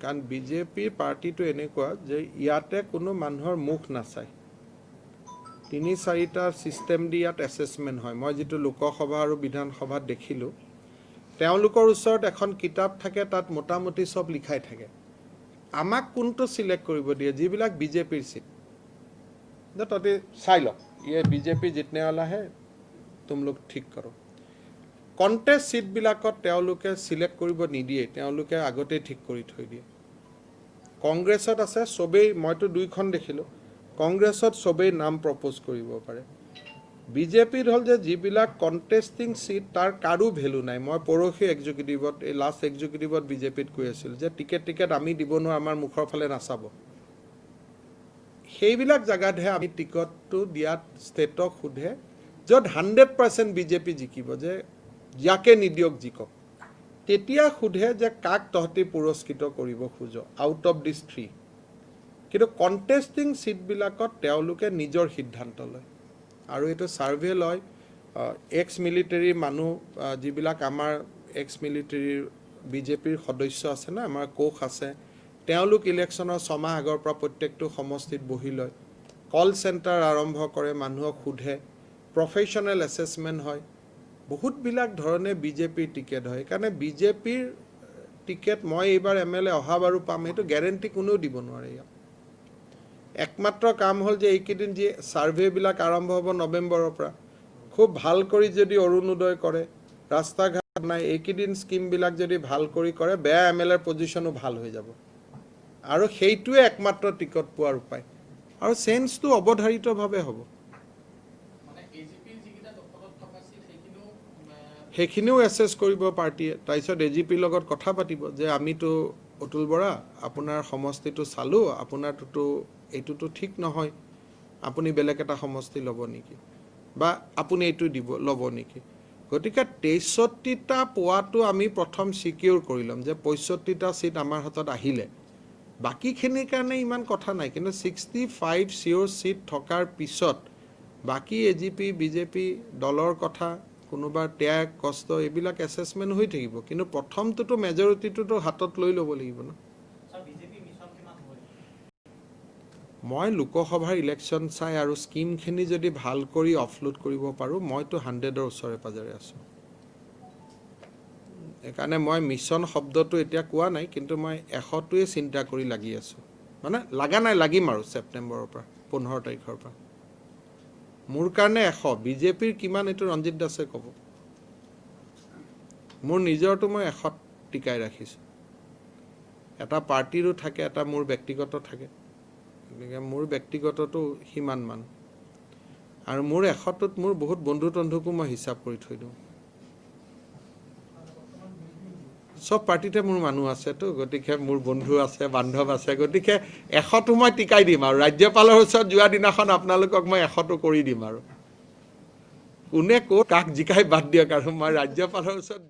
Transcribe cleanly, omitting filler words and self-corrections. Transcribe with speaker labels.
Speaker 1: কাৰণ বিজেপিৰ পাৰ্টিটো এনেকুৱা যে ইয়াতে কোনো মানুহৰ মুখ নাচায় ৩-৪টা সিস্টেম দি ইয়াত এছেছমেণ্ট হয় মই যেটো লোকসভা আৰু বিধানসভাত দেখিলো তেওঁলোকৰ ওচৰত এখন কিতাপ থাকে তাত মোটামুটি সব লিখাই থাকে আমাক কোনটো সিলেক্ট কৰিব দিয়ে যিবিলাক বিজেপিৰ সিট তাতে চাই লওক ये बीजेपी जितने वाला है तुम लोग ठीक करो कन्टेस्ट सीट बिलाकत তেওঁলোকে সিলেক্ট কৰিব নিদিয়ে তেওঁলোকে আগতে ঠিক কৰি থৈ দিয়ে কংগ্ৰেছত আছে সবেই মইতো দুইখন দেখিলো কংগ্ৰেছত সবেই নাম প্ৰপ'জ কৰিব পাৰে বিজেপিৰ হল যে যিবিলাক কন্টেস্টিং সিট তাৰ কাৰো ভ্যালু নাই মই পৰখি এক্সিকিউটিভত এই লাষ্ট এক্সিকিউটিভত বিজেপিত কৈ আছিল যে টিকেট আমি দিব নোৱাৰো আমাৰ মুখৰ ফালে নাচাব সেইবিলাক জাগাতহে আমি টিকটটো দিয়াত ষ্টেটক খুধে যত 100% বিজেপি জিকিব যে ইয়াকে নিদিয়ক জিকক তেতিয়া খুধে যে কাক তহতি পুৰস্কৃত কৰিব খুজো আউট অফ দিস 3 কিন্তু কন্টেস্টিং সিট বিলাকত তেওঁলোকে নিজৰ সিদ্ধান্ত লয় আৰু এটো সাৰ্ভে লয় এক্স মিলিটাৰী মানুহ যিবিলাক আমাৰ এক্স মিলিটাৰী বিজেপিৰ সদস্য আছে না আমাৰ কোখ আছে তেওঁলোক ইলেকশনৰ 6 মাহ আগৰ পৰা প্ৰত্যেকটো সমষ্টিত বহি লয় কল সেন্টাৰ আৰম্ভ কৰে মানুহক খুধে প্ৰফেশনাল এছেছমেন্ট হয় বহুত বিলাক ধৰণে বিজেপিৰ টিকেট হয় কাৰণে বিজেপিৰ টিকেট মই এইবাৰ এমএলএ অহাবাৰো পাম এটো গ্যাৰান্টি কোনো দিব নোৱাৰে একমাত্ৰ কাম হল যে এইকেদিন যে সাৰ্ভে বিলাক আৰম্ভ হ'ব নৱেম্বৰৰ পৰা খুব ভাল কৰি যদি অৰুণোদয় কৰে ৰাস্তা ঘাট নাই এইকেদিন স্কিম বিলাক যদি ভাল কৰি কৰে বেয়া এমএলএৰ পজিশনো ভাল হৈ যাব আৰু সেইটোৱে একমাত্ৰ টিকট পোৱাৰ উপায় আৰু সেন্সটো অবধাৰিতভাৱে হ'ব মানে এজিপি যিকিটা দখলত থকা সিট সেইখিনিও এসেস কৰিব পাৰ্টিয়ে তাইছত এজিপি লগত কথা পাতিব যে আমিতো অতুল বৰা আপোনাৰ সমষ্টিটো চালো আপোনাৰটো এইটোতো ঠিক নহয় আপুনি বেলেগ এটা সমষ্টি লব নেকি বা আপুনি এইটো দিব লব নেকি গতিকে 63টা পোৱাটো আমি প্ৰথম সিকিউৰ কৰিলাম যে 65টা সিট আমাৰ হাতত আহিলে বাকিখিনিৰ কাৰণে ইমান কথা নাই কিন্তু 65 সিওৰ সিট থকাৰ পিছত বাকি এজিপি বিজেপি দলৰ কথা কোনোবা ত্যাগ কষ্ট এইবিলাক এছেছমেন্ট হৈ থাকিব কিন্তু প্ৰথমটো মেজৰিটিটো হাতত লৈ ল'ব লাগিব না স্যাৰ বিজেপি মিছন কিমান হয় মই লোকসভাৰ ইলেকশন চাই আৰু স্কিমখিনি যদি ভাল কৰি অফলোড কৰিব পাৰো মইতো 100ৰ ওচৰে পাজৰে আছো একাৰণে মই মিছন শব্দটো এতিয়া কোৱা নাই কিন্তু মই 100টোৱে চিন্তা কৰি লাগি আছো মানে লাগা নাই লাগিম আৰু সেপ্টেম্বৰৰ পৰা 15 তাৰিখৰ পৰা মোৰ কাৰণে 100 বিজেপিৰ কিমান এটো ৰঞ্জিত দাসে ক'ব মোৰ নিজৰটো মই 100 টিকাই ৰাখিছো এটা পাৰ্টিৰো থাকে এটা মোৰ ব্যক্তিগত থাকে গতিকে মোৰ ব্যক্তিগতটো হিমান মান আৰু মোৰ 100টোত মোৰ বহুত বন্ধু তন্ধুকো মই হিচাপ কৰি থৈ দিওঁ সব পাৰ্টিতে মোৰ মানুহ আছে তো গতিকে মোৰ বন্ধু আছে বান্ধৱ আছে গতিকে 100টো মই টিকাই দিম আৰু ৰাজ্যপালৰ ওচৰত যোৱা দিনাখন আপোনালোকক মই 100টো কৰি দিম আৰু কোনে কাক জিকাই বাদ দিয়ক আৰু মই ৰাজ্যপালৰ ওচৰত